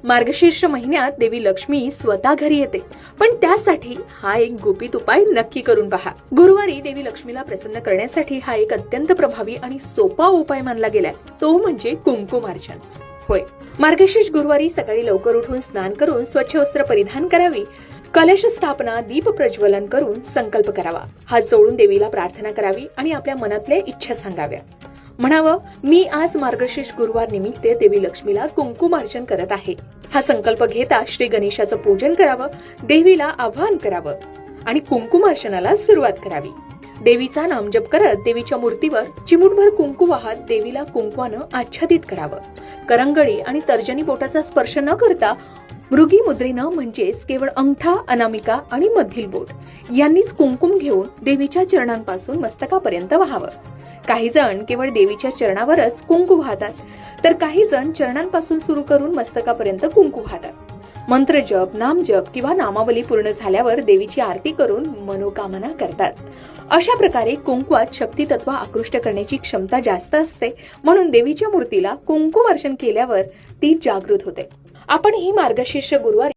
मार्गशीर्ष महिन्यात देवी लक्ष्मी स्वतः घरी येते, पण त्यासाठी हा एक गुपित उपाय नक्की करून पहा। गुरुवारी देवी लक्ष्मीला प्रसन्न करण्यासाठी हा एक अत्यंत प्रभावी आणि सोपा उपाय मानला गेलाय, तो म्हणजे कुंकुमार्चन। होय, मार्गशीर्ष गुरुवारी सकाळी लवकर उठून स्नान करून स्वच्छ वस्त्र परिधान करावी, कलश स्थापना, दीप प्रज्वलन करून संकल्प करावा, हात जोडून देवीला प्रार्थना करावी आणि आपल्या मनातल्या इच्छा सांगाव्या। म्हणावं, मी आज मार्गशीर्ष गुरुवार निमित्त देवी लक्ष्मीला कुंकुमार्चन करत आहे। हा संकल्प घेता श्री गणेशाचं पूजन करावं, देवीला आवाहन करावं आणि कुंकुमार्चनाला सुरुवात करावी। देवीचा नामजप करत देवीच्या मूर्तीवर चिमूटभर कुंकू वाहत देवीला कुंकवानं आच्छादित करावं। करंगळी आणि तर्जनी बोटाचा स्पर्श न करता मृगी मुद्रेनं म्हणजेच केवळ अंगठा, अनामिका आणि मधील बोट यांनीच कुंकुम घेऊन देवीच्या चरणांपासून मस्तकापर्यंत वाहावं। काही जण केवळ देवीच्या चरणावरच कुंकू वाहतात, तर काही जण चरणांपासून सुरू करून मस्तकापर्यंत कुंकू वाहतात। मंत्रजप, नामजप किंवा नामावली पूर्ण झाल्यावर देवीची आरती करून मनोकामना करतात। अशा प्रकारे कुंकवात शक्ती तत्व आकृष्ट करण्याची क्षमता जास्त असते, म्हणून देवीच्या मूर्तीला कुंकुमार्चन केल्यावर ती जागृत होते। आपण ही मार्गशीर्ष गुरुवारी